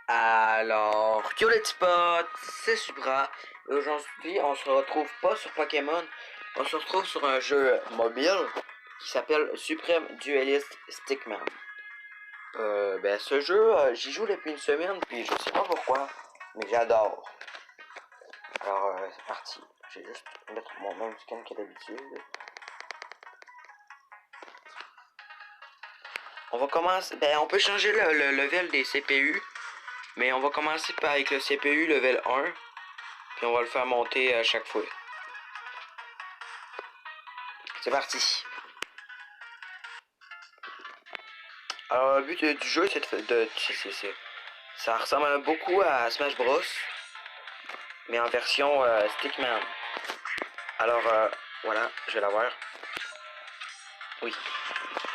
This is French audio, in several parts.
Alors, yo les petits potes, c'est Supra. Et aujourd'hui, on se retrouve pas sur Pokémon, on se retrouve sur un jeu mobile qui s'appelle Supreme Duelist Stickman. Ce jeu, j'y joue depuis une semaine, puis je sais pas pourquoi, mais j'adore. Alors, c'est parti. Je vais juste mettre mon même skin que d'habitude. On va commencer, on peut changer le level des CPU, mais on va commencer avec le CPU level 1. Puis on va le faire monter à chaque fois. C'est parti. Alors le but du jeu c'est ça ressemble beaucoup à Smash Bros. Mais en version Stickman. Alors voilà, je vais l'avoir. Oui.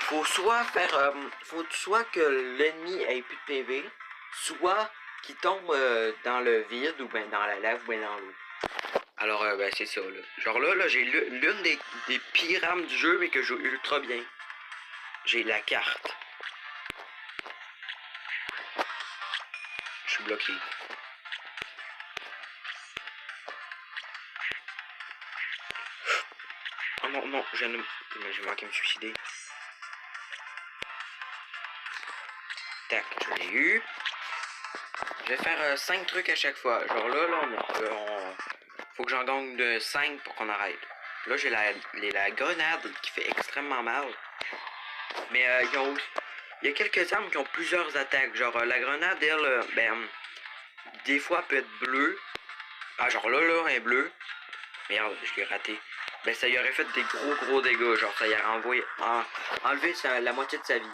Faut soit que l'ennemi ait plus de PV, soit qu'il tombe dans le vide ou bien dans la lave ou bien dans l'eau. Alors c'est ça là. Genre là j'ai l'une des pires armes du jeu mais que je joue ultra bien. J'ai la carte. Je suis bloqué. Oh non, non, j'ai manqué de me suicider. Tac, je l'ai eu. Je vais faire 5 trucs à chaque fois. Genre là, faut que j'en gagne de 5 pour qu'on arrête. Là, j'ai la grenade qui fait extrêmement mal. Mais il y a quelques armes qui ont plusieurs attaques. Genre la grenade, elle, des fois elle peut être bleue. Ah, genre là, elle est bleue. Merde, je l'ai raté. Ça y aurait fait des gros dégâts. Genre, ça y aurait enlevé la moitié de sa vie.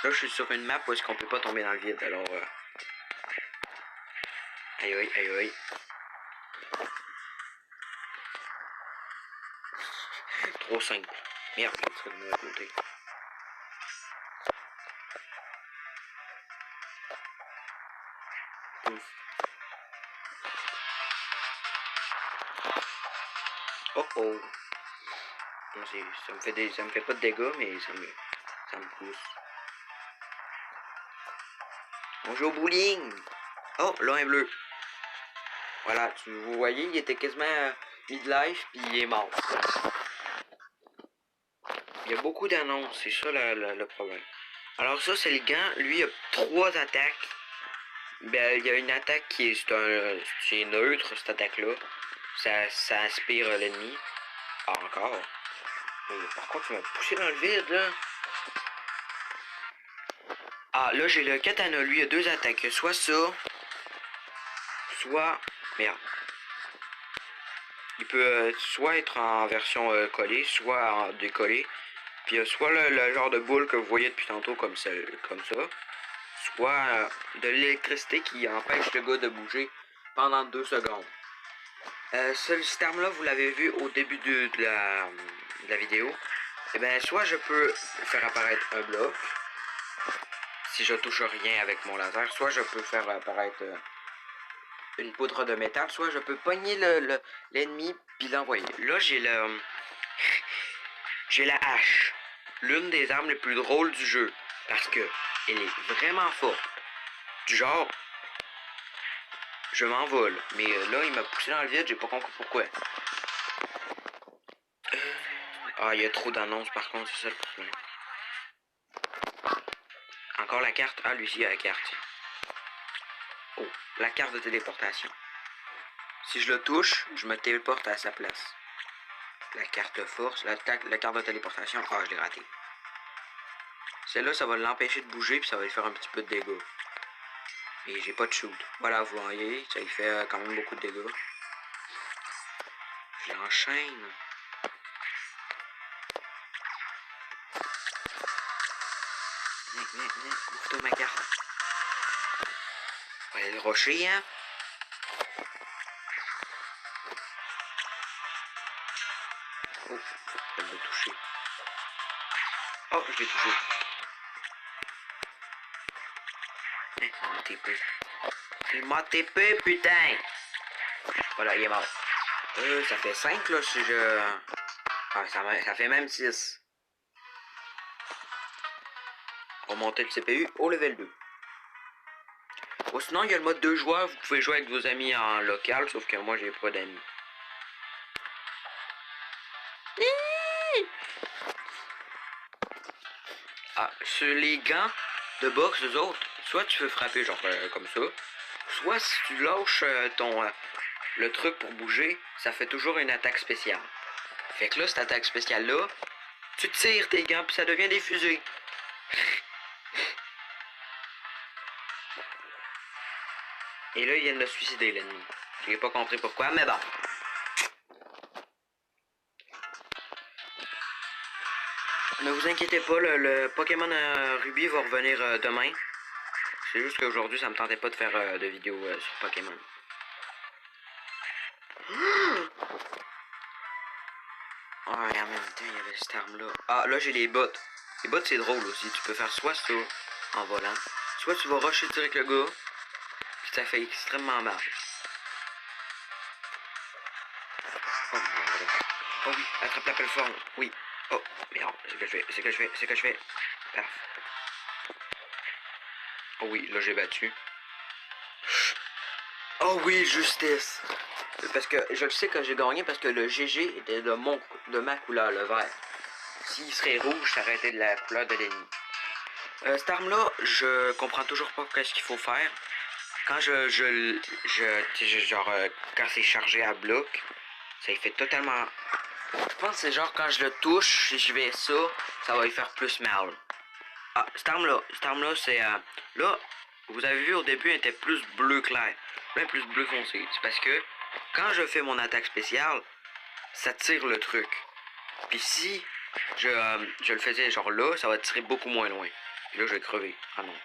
Là, je suis sur une map où est-ce qu'on peut pas tomber dans le vide. Alors, aïe. Trop simple. Merde, je serait de mon côté. Ouf. Oh. Ça me fait pas de dégâts, mais ça me pousse. On joue au bowling. Oh, là, un bleu. Voilà, vous voyez, il était quasiment mid-life, puis il est mort. Il y a beaucoup d'annonces, c'est ça le problème. Alors ça, c'est le gant. Lui, il a 3 attaques. Il y a une attaque qui est, c'est neutre, cette attaque-là. Ça aspire l'ennemi. Ah, encore. Mais par contre, tu m'as poussé dans le vide, là. Ah, là, j'ai le katana. Lui, il a 2 attaques. Soit ça, soit... Merde. Il peut soit être en version collée, soit en décollée. Puis soit le genre de boule que vous voyez depuis tantôt comme ça. Soit de l'électricité qui empêche le gars de bouger pendant 2 secondes. Ce terme-là, vous l'avez vu au début de la vidéo. Soit je peux faire apparaître un bloc, si je touche rien avec mon laser, soit je peux faire apparaître une poudre de métal, soit je peux pogner l'ennemi puis l'envoyer. Là, j'ai la hache, l'une des armes les plus drôles du jeu, parce que elle est vraiment forte. Du genre, je m'envole, mais là, il m'a poussé dans le vide, j'ai pas compris pourquoi. Ah, il y a trop d'annonces par contre, c'est ça le problème. Encore la carte. Ah, lui aussi, il a la carte. Oh, la carte de téléportation. Si je le touche, je me téléporte à sa place. La carte force, la carte de téléportation. Ah, je l'ai raté. Celle-là, ça va l'empêcher de bouger, puis ça va lui faire un petit peu de dégâts. Et j'ai pas de shoot. Voilà, vous voyez, ça lui fait quand même beaucoup de dégâts. Je l'enchaîne. Ouvre-toi ma carte. On va aller le rocher, hein. Oh, je vais le toucher. Oh, je l'ai touché. Il m'a TP. Il m'a TP, putain. Voilà, il est mort. Ça fait 5 là si je... Ah, ça fait même 6. On va monter le CPU au level 2. Ou sinon, il y a le mode 2 joueurs, vous pouvez jouer avec vos amis en local, sauf que moi, j'ai pas d'amis. Ah, sur les gants de boxe, eux autres, soit tu peux frapper genre comme ça, soit si tu lâches le truc pour bouger, ça fait toujours une attaque spéciale. Fait que là, cette attaque spéciale-là, tu tires tes gants puis ça devient des fusées. Et là, il vient de le suicider, l'ennemi. J'ai pas compris pourquoi, mais bon. Ne vous inquiétez pas, le Pokémon Ruby va revenir demain. C'est juste qu'aujourd'hui, ça me tentait pas de faire de vidéo sur Pokémon. Ah, et en même temps, il y avait cette arme-là. Ah, là, j'ai les bottes. Les bottes, c'est drôle aussi. Tu peux faire soit ça, en volant, soit tu vas rusher direct le gars, puis ça fait extrêmement mal. Oh, merde. Oh oui, attrape la plateforme. Oui. Oh, merde. C'est que je fais, c'est que je fais, c'est que je fais. Paf. Oh oui, là, j'ai battu. Oh oui, justice. Parce que je le sais que j'ai gagné parce que le GG était de ma couleur, le vert. S'il serait rouge, ça aurait été de la couleur de l'ennemi. Cette arme-là, je comprends toujours pas qu'est-ce qu'il faut faire. Quand quand c'est chargé à bloc, ça y fait totalement... Je pense que c'est genre quand je le touche, si je vais ça va y faire plus mal. Ah, cette arme-là, c'est... là, vous avez vu au début, elle était plus bleu clair. Même plus bleu foncé. C'est parce que quand je fais mon attaque spéciale, ça tire le truc. Puis si je le faisais genre là, ça va tirer beaucoup moins loin. Puis là, je vais crever. Ah non.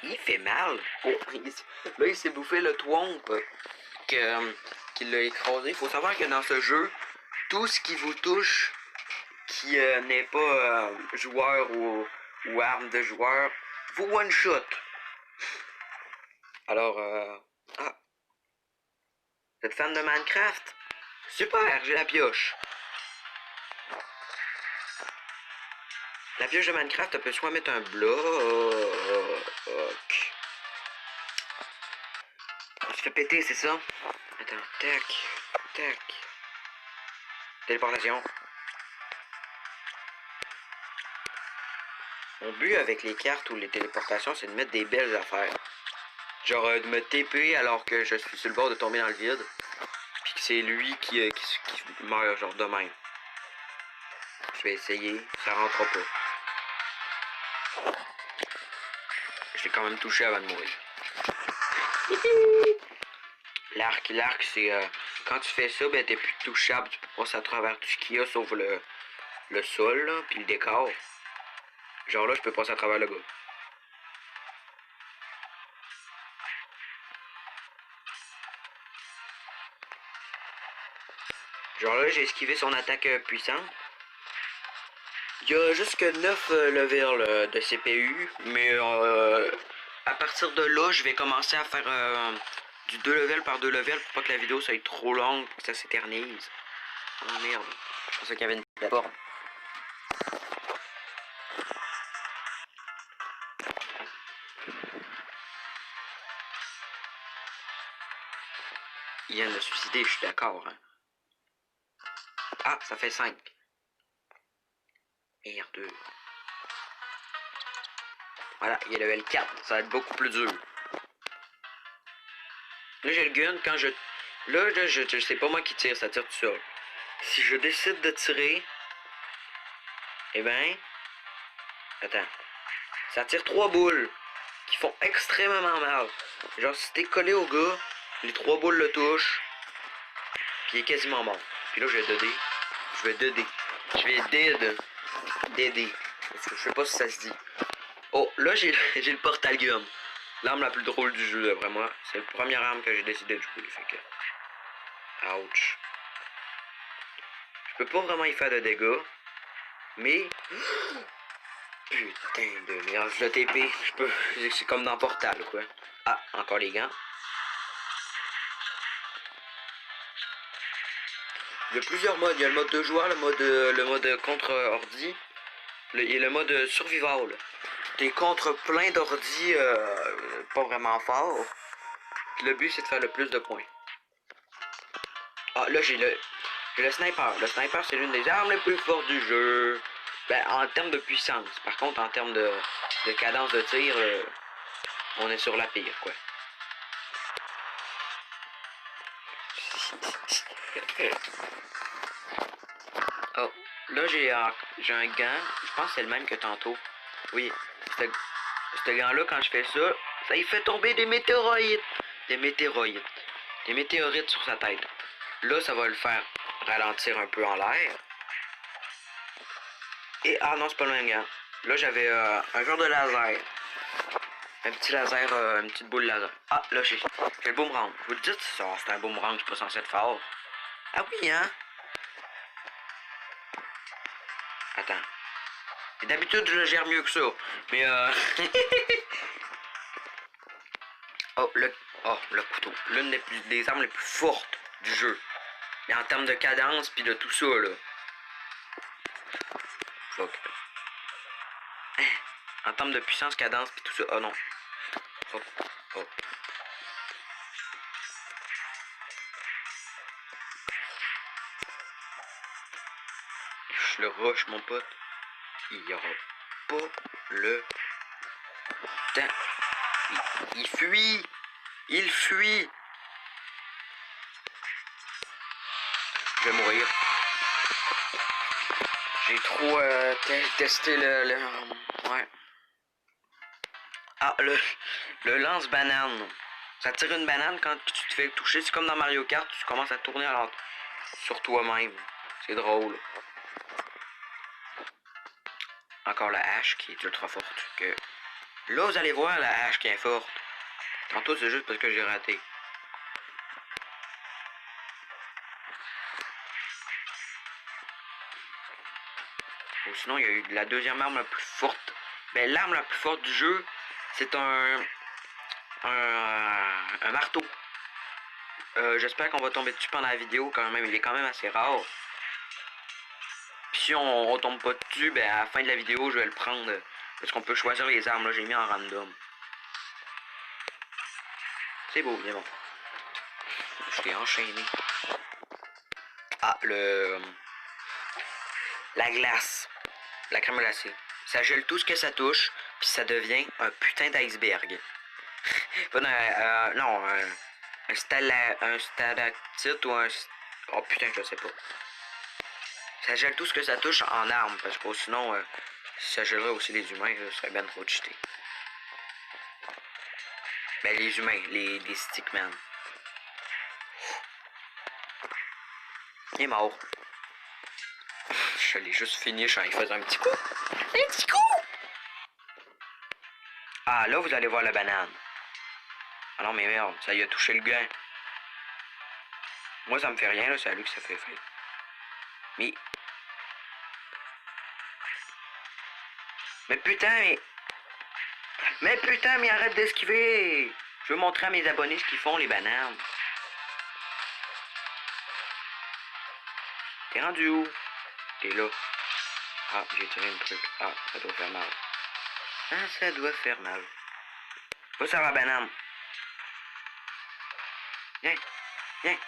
Il fait mal. Oh, là, il s'est bouffé le twomp qui l'a écrasé. Il faut savoir que dans ce jeu, tout ce qui vous touche, qui n'est pas joueur ou arme de joueur, vous one-shot. Alors, ah, vous êtes fan de Minecraft? Super, j'ai la pioche. La pioche de Minecraft, elle peut soit mettre un bloc. On se fait péter, c'est ça? Attends, tac, tac. Téléportation. Mon but avec les cartes ou les téléportations, c'est de mettre des belles affaires. Genre de me TP alors que je suis sur le bord de tomber dans le vide. Puis que c'est lui qui meurt genre de même. Je vais essayer, ça rentrera pas. Je l'ai quand même touché avant de mourir. L'arc, c'est... quand tu fais ça, ben t'es plus touchable. Tu peux passer à travers tout ce qu'il y a sauf le sol, là, puis le décor. Genre là, je peux passer à travers le gars. Genre là, j'ai esquivé son attaque puissante. Il y a juste que 9 levels de CPU, mais à partir de là, je vais commencer à faire du 2 levels par 2 levels pour pas que la vidéo soit trop longue, que ça s'éternise. Oh merde, je pensais qu'il y avait une plateforme. Il vient de se suicider, je suis d'accord. Hein. Ah, ça fait 5. R2. Voilà, il est level 4. Ça va être beaucoup plus dur. Là, j'ai le gun. Quand je... Là, je sais pas moi qui tire. Ça tire tout seul. Si je décide de tirer... Eh ben... Attends. Ça tire 3 boules. Qui font extrêmement mal. Genre, si t'es collé au gars, les 3 boules le touchent. Puis il est quasiment mort. Puis là, je vais DD. Je vais DD. Je vais DD. Je sais pas si ça se dit. Oh, là, j'ai le portal gun. L'arme la plus drôle du jeu, d'après moi. C'est la première arme que j'ai décidé de jouer. Fait que... Ouch. Je peux pas vraiment y faire de dégâts. Mais... Putain de merde, je le TP. Je peux... C'est comme dans Portal, quoi. Ah, encore les gants. y a plusieurs modes. Il y a le mode de joueur, le mode contre ordi et le mode survival. T'es contre plein d'ordi pas vraiment fort. Le but c'est de faire le plus de points. Ah là j'ai le sniper. Le sniper c'est l'une des armes les plus fortes du jeu. Ben en termes de puissance. Par contre en termes de cadence de tir, on est sur la pire quoi. Oh, là j'ai un gant, je pense que c'est le même que tantôt. Oui, ce gant-là, quand je fais ça, ça y fait tomber des météorites. Des météorites. Des météorites sur sa tête. Là, ça va le faire ralentir un peu en l'air. Et, ah non, c'est pas le même gant. Là, j'avais un genre de laser. Un petit laser, une petite boule laser. Ah, là, j'ai le boomerang. Vous le dites, c'est un boomerang, c'est pas censé être fort. Ah oui, hein? Attends. D'habitude, je le gère mieux que ça. Mais oh, le couteau. L'une des armes les plus fortes du jeu. Mais en termes de cadence puis de tout ça, là. Fuck. En termes de puissance, cadence puis tout ça. Oh non. Hop, hop. Je le rush, mon pote. Il y aura pas le temps. Il fuit. Il fuit. Je vais mourir. J'ai trop testé ouais. Ah, le lance-banane. Ça tire une banane quand tu te fais toucher. C'est comme dans Mario Kart, tu commences à tourner sur toi-même. C'est drôle. Encore la hache qui est ultra forte. Là, vous allez voir la hache qui est forte. Tantôt, c'est juste parce que j'ai raté. Ou sinon, il y a eu la deuxième arme la plus forte. Ben, l'arme la plus forte du jeu, c'est un marteau. J'espère qu'on va tomber dessus pendant la vidéo quand même. Il est quand même assez rare. Puis si on tombe pas dessus, ben à la fin de la vidéo, je vais le prendre. Parce qu'on peut choisir les armes. Là, j'ai mis en random. C'est beau, bien bon. Je l'ai enchaîné. Ah, la glace. La crème glacée. Ça gèle tout ce que ça touche, puis ça devient un putain d'iceberg. Non, un stalactite ou un... Oh putain, je sais pas. Ça gèle tout ce que ça touche en armes, parce que sinon, ça gèlerait aussi les humains, ce serait bien trop cheaté. Ben les humains, les stickmen. Il est mort. Je l'ai juste fini, il faisait un petit coup. Un petit coup! Ah, là, vous allez voir la banane. Ah non, mais merde, ça y a touché le gain. Moi, ça me fait rien, là, c'est à lui que ça fait effet. Mais... Mais putain, mais putain, mais arrête d'esquiver! Je veux montrer à mes abonnés ce qu'ils font, les bananes. T'es rendu où? T'es là. Ah, j'ai tiré un truc. Ah, ça doit faire mal. Ah, ça doit faire mal. Va sur la banane. Viens, viens.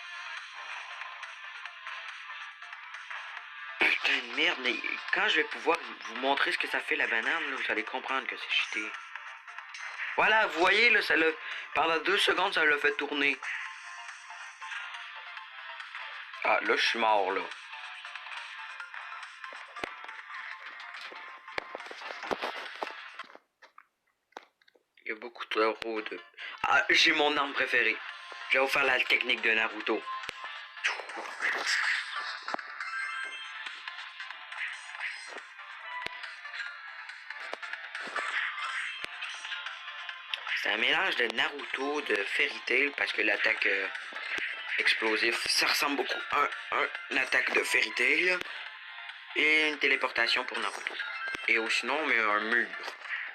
Putain de merde, mais quand je vais pouvoir vous montrer ce que ça fait la banane, là, vous allez comprendre que c'est cheaté. Voilà, vous voyez, là, pendant 2 secondes, ça l'a fait tourner. Ah, là, je suis mort, là. Il y a beaucoup trop de... Ah, j'ai mon arme préférée. Je vais vous faire la technique de Naruto. C'est un mélange de Naruto, de Fairy Tail, parce que l'attaque explosive, ça ressemble beaucoup à une attaque de Fairy Tail. Et une téléportation pour Naruto. Et sinon, on met un mur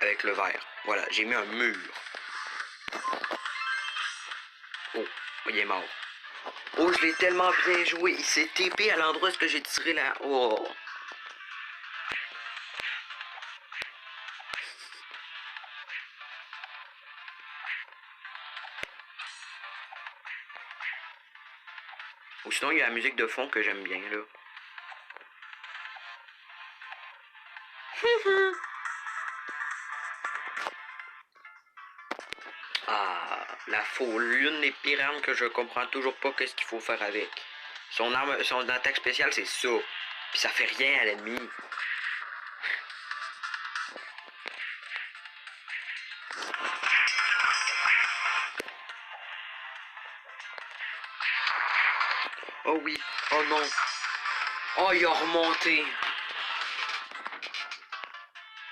avec le verre. Voilà, j'ai mis un mur. Oh, il est mort. Oh, je l'ai tellement bien joué. Il s'est TP à l'endroit où j'ai tiré là. Oh. Ou sinon, il y a la musique de fond que j'aime bien, là. Ah, la faux lune des pirates que je comprends toujours pas qu'est-ce qu'il faut faire avec. Son arme, son attaque spéciale, c'est ça. Puis ça fait rien à l'ennemi. Oh oui. Oh non. Oh, il a remonté.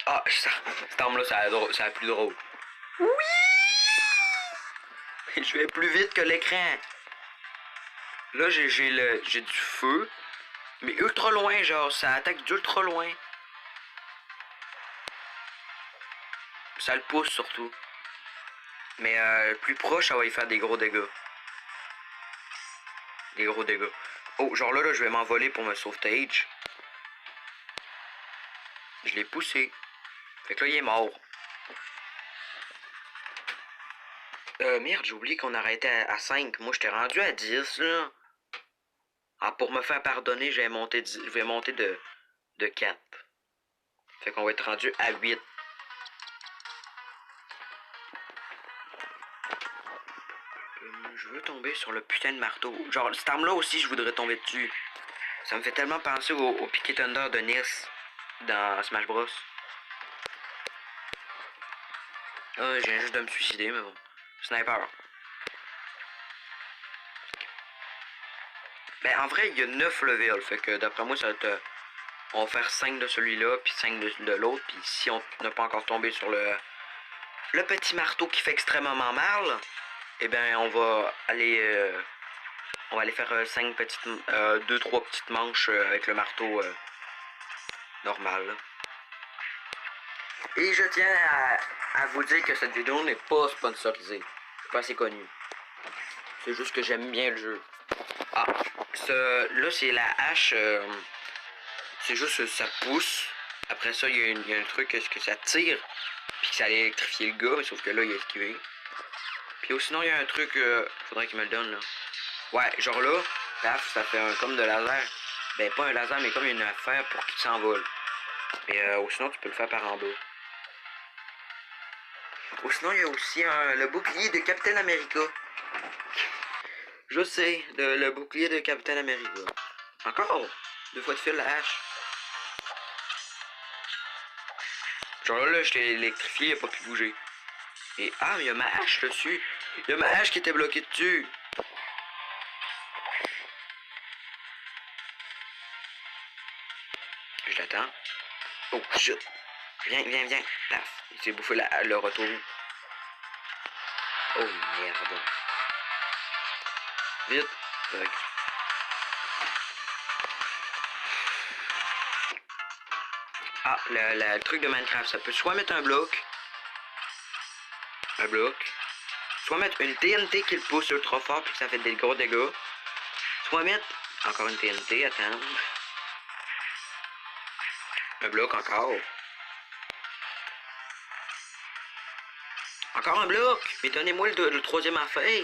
Ah, cette arme-là, ça a plus drôle. Oui! Je vais plus vite que l'écran. Là, j'ai du feu. Mais ultra loin, genre, ça attaque d'ultra loin. Ça le pousse surtout. Mais plus proche, ça va y faire des gros dégâts. Des gros dégâts. Oh, genre là, je vais m'envoler pour me sauvetage. Je l'ai poussé. Fait que là, il est mort. Merde, j'ai oublié qu'on arrêtait à 5. Moi, j'étais rendu à 10, là. Ah, pour me faire pardonner, je vais monter de 4. Fait qu'on va être rendu à 8. Je veux tomber sur le putain de marteau. Genre, cette arme-là aussi, je voudrais tomber dessus. Ça me fait tellement penser au Piquet Thunder de Nice dans Smash Bros. Ah, je viens juste de me suicider, mais bon. Sniper. Ben, en vrai, il y a 9 levels. Fait que d'après moi, ça va être. On va faire 5 de celui-là, puis 5 de l'autre. Puis si on n'a pas encore tombé sur le petit marteau qui fait extrêmement mal, eh ben, on va aller faire 5 petites. 2-3 petites manches avec le marteau normal. Et je tiens à vous dire que cette vidéo n'est pas sponsorisée. C'est pas assez connu. C'est juste que j'aime bien le jeu. Ah, là c'est la hache. C'est juste ça pousse. Après ça, il y a un truc est-ce que ça tire. Puis que ça allait électrifier le gars, mais sauf que là, il a esquivé. Puis sinon, il y a un truc. Faudrait qu'il me le donne là. Ouais, genre là, paf, ça fait comme de laser. Ben pas un laser, mais comme une affaire pour qu'il s'envole. Et ou sinon, tu peux le faire par en bas. Ou sinon, il y a aussi le bouclier de Captain America. Je sais, le bouclier de Captain America. Encore 2 fois de fil la hache. Genre là, je l'ai électrifié, il a pas pu bouger. Et ah, il y a ma hache dessus. Il y a ma hache qui était bloquée dessus. Je l'attends. Oh shit. Viens, viens, viens. Paf. Il s'est bouffé le retour. Oh merde. Vite. Fuck. Ah, le truc de Minecraft, ça peut soit mettre un bloc, soit mettre une TNT qui le pousse ultra fort puis que ça fait des gros dégâts, soit mettre encore une TNT, attends, un bloc encore, encore un bloc, mais donnez-moi le troisième affaire,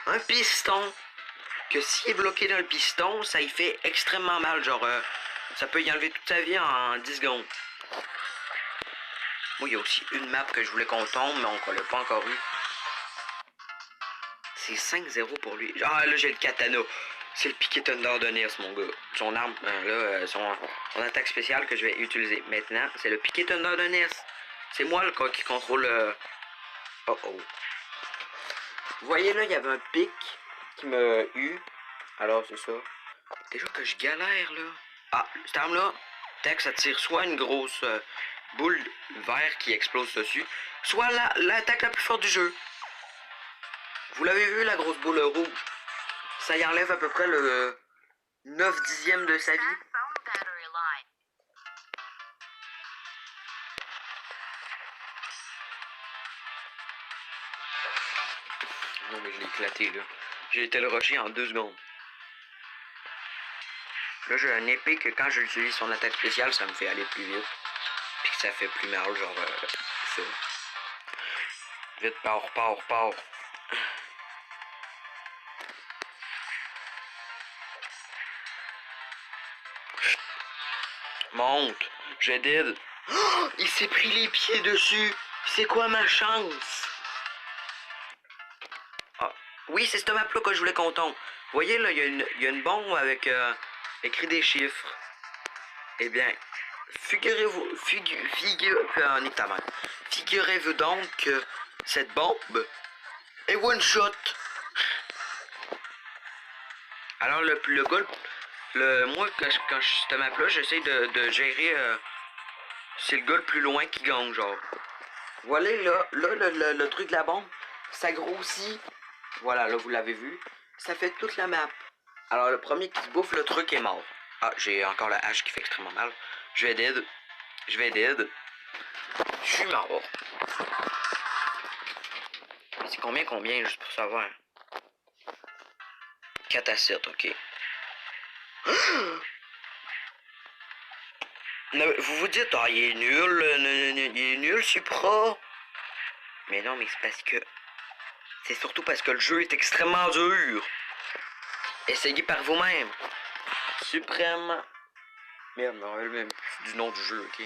un piston, que s'il est bloqué dans le piston, ça y fait extrêmement mal, genre, ça peut y enlever toute sa vie en 10 secondes. Moi, il y a aussi une map que je voulais qu'on tombe, mais on l'a pas encore eu. C'est 5-0 pour lui. Ah, là, j'ai le katana. C'est le Piquet Thunder de Nice, mon gars. Son arme, son attaque spéciale que je vais utiliser maintenant, c'est le Piquet Thunder de Nice. C'est moi le qui contrôle le... Oh oh. Vous voyez là, il y avait un pic qui m'a eu. Alors, c'est ça. Déjà que je galère, là. Ah, cette arme-là, tac, ça tire soit une grosse boule verte qui explose dessus, soit l'attaque la plus forte du jeu. Vous l'avez vu, la grosse boule rouge? Ça y enlève à peu près le 9 dixième de sa vie. Non, mais je l'ai éclaté, là. J'ai été le rusher en 2 secondes. Là, j'ai un épée que quand je l'utilise son attaque spéciale, ça me fait aller plus vite. Puis que ça fait plus mal, genre ça. Vite, pars. Monte. Je dead. Oh, il s'est pris les pieds dessus. C'est quoi ma chance? Ah, oui, c'est cette map-là que je voulais qu'on tombe. Vous voyez, là, il y a une bombe avec écrit des chiffres. Eh bien, figurez-vous donc que cette bombe est one shot. Alors le gars, moi quand je suis cette map là, j'essaie de gérer c'est le gars le plus loin qui gagne genre. Voilà là le truc de la bombe, ça grossit. Voilà, là vous l'avez vu, ça fait toute la map. Alors le premier qui se bouffe le truc est mort. Ah, j'ai encore la hache qui fait extrêmement mal. Je vais dead. Je suis mort. C'est combien juste pour savoir? 4 à 7, ok. Vous vous dites, ah, il est nul, Supra. Mais non, mais c'est parce que... C'est surtout parce que le jeu est extrêmement dur. Essayez par vous-même. Suprême... Merde, je me rappelle même plus du nom du jeu, ok?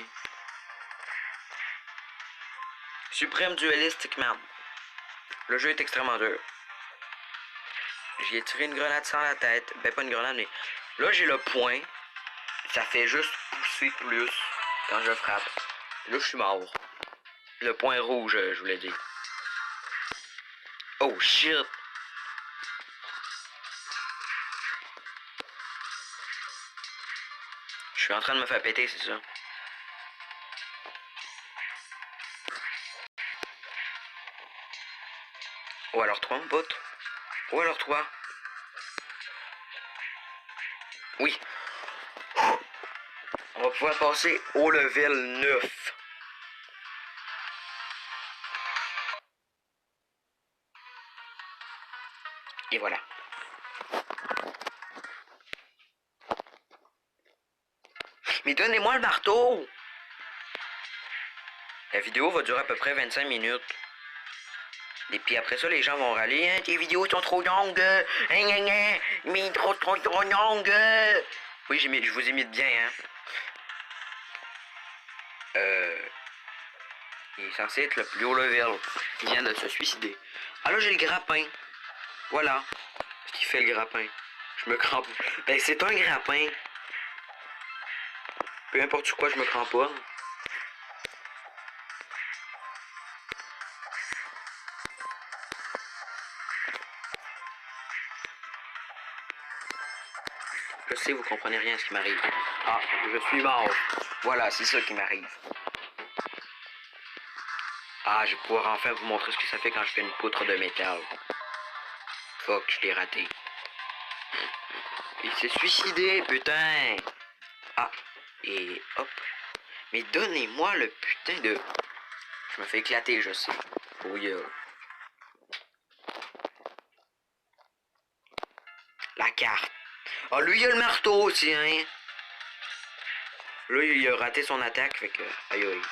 Suprême Dualistic Man. Le jeu est extrêmement dur. J'ai tiré une grenade sans la tête. Ben, pas une grenade, mais... Là, j'ai le point. Ça fait juste pousser plus quand je frappe. Là, je suis mort. Le point rouge, je voulais dire. Oh, shit! Je suis en train de me faire péter, c'est ça. Ou alors toi, mon pote. Ou alors toi. Oui. On va pouvoir passer au level 9. Et voilà. Mais donnez-moi le marteau! La vidéo va durer à peu près 25 minutes. Et puis après ça, les gens vont râler. Hein, tes vidéos sont trop longues. Mais trop longues. Oui, je vous ai mis de bien, hein. Il est censé être le plus haut level. Il vient de se suicider. Ah là, j'ai le grappin. Voilà. Ce qui fait le grappin. Je me crampe. Ben, c'est un grappin. Peu importe sur quoi, je me cramponne. Je sais, vous comprenez rien à ce qui m'arrive. Ah, je suis mort. Voilà, c'est ça qui m'arrive. Ah, je vais pouvoir enfin vous montrer ce que ça fait quand je fais une poutre de métal. Fuck, je l'ai raté. Il s'est suicidé, putain. Ah, et hop. Mais donnez-moi le putain de... Je me fais éclater, je sais. Oui, la carte. Ah, lui, il a le marteau aussi, hein. Là, il a raté son attaque, fait que... Aïe, aïe.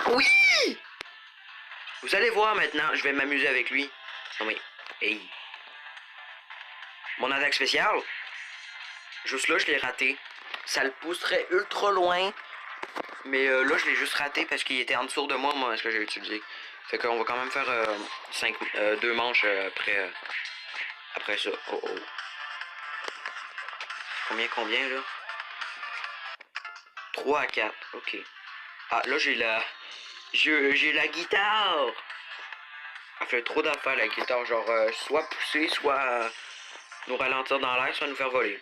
Oui! Vous allez voir maintenant, je vais m'amuser avec lui. Non mais... Hey. Mon attaque spéciale. Juste là, je l'ai raté. Ça le pousserait ultra loin. Mais là, je l'ai juste raté parce qu'il était en dessous de moi, ce que j'ai utilisé. Fait qu'on va quand même faire 2 manches après ça. Oh oh. Combien là? 3 à 4, ok. Ah, là j'ai la guitare! Elle fait trop d'affaires la guitare, genre soit pousser, soit nous ralentir dans l'air, soit nous faire voler.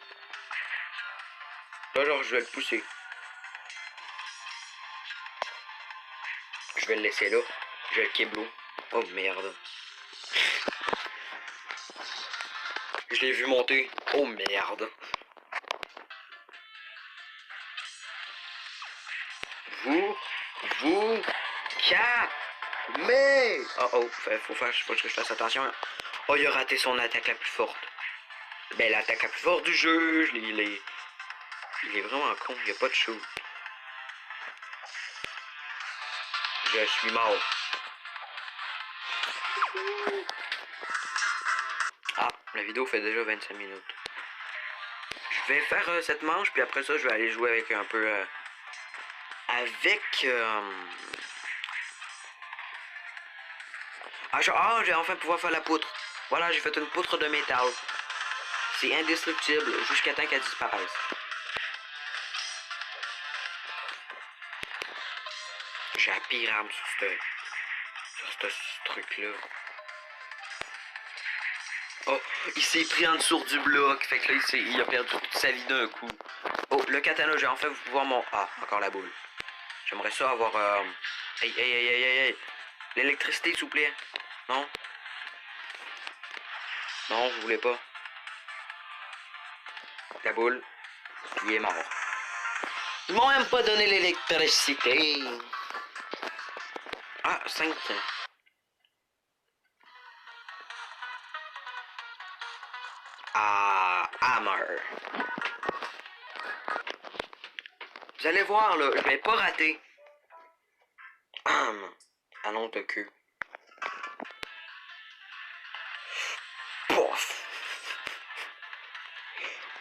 Là, genre, je vais le pousser. Je vais le laisser là. Je vais le keblo. Oh merde. Je l'ai vu monter. Oh merde. Vous Mais... Oh, faut que je fasse attention. Oh, il a raté son attaque la plus forte. Ben, l'attaque la plus forte du jeu, il est vraiment con, il n'y a pas de shoot. Je suis mort. Ah, la vidéo fait déjà 25 minutes. Je vais faire cette manche, puis après ça, je vais aller jouer avec un peu... j'ai enfin pouvoir faire la poutre. Voilà, j'ai fait une poutre de métal. C'est indestructible jusqu'à temps qu'elle disparaisse. J'ai la pire arme sur ce truc-là. Oh, il s'est pris en dessous du bloc. Fait que là, il a perdu toute sa vie d'un coup. Oh, le katana, j'ai enfin pouvoir mon... Ah, encore la boule. J'aimerais ça avoir... Hey. L'électricité, s'il vous plaît. Non? Non, vous voulez pas. La boule. Il est mort. Ils m'ont même pas donné l'électricité. Ah, 5. Ah, hammer. Vous allez voir, là, je vais pas rater. Annonce de cul. Pouf.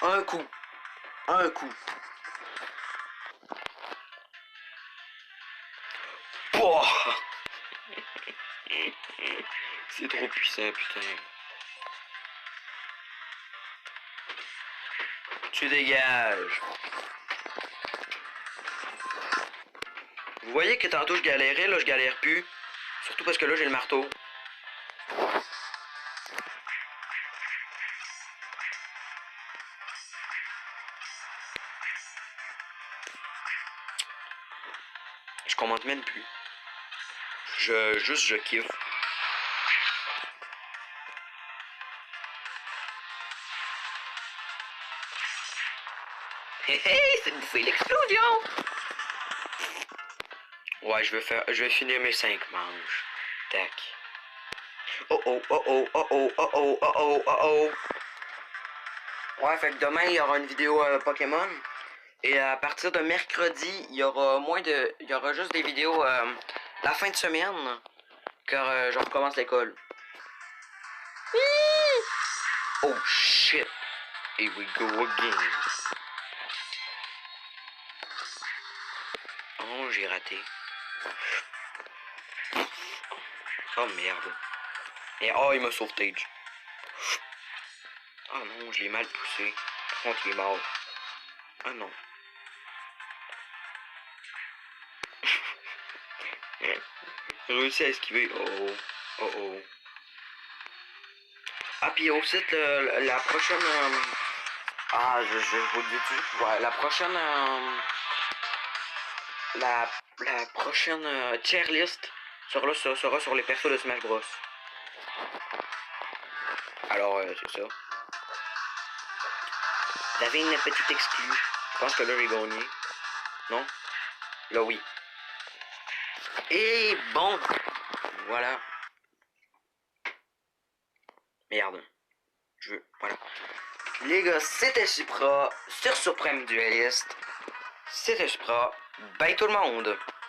Un coup. Pouf. C'est trop puissant, putain. Tu dégages. Vous voyez que tantôt je galérais, là je galère plus. Surtout parce que là j'ai le marteau. Je commente même plus. Je kiffe. Hé hé, c'est bouffé l'explosion! Ouais, je vais finir mes 5 manches. Tac. Oh. Ouais, fait que demain, il y aura une vidéo Pokémon. Et à partir de mercredi, il y aura juste des vidéos la fin de semaine. Car je recommence l'école. Oh shit. Here we go again. Oh, j'ai raté. Oh merde. Et oh, il m'a sauvetage. Oh non, je l'ai mal poussé. Par contre, il est mort. Ah non. J'ai réussi à esquiver. Oh. Ah, puis aussi, la prochaine... je vous le dis. Ouais, la prochaine... la prochaine tier list sera sur les persos de Smash Bros. Alors, c'est ça. Vous avez une petite exclue. Je pense que là, j'ai gagné. Non? Là, oui. Et bon, voilà. Merde. Voilà. Les gars, c'était Supra sur Supreme Duelist. C'était Supra. Bye tout le monde.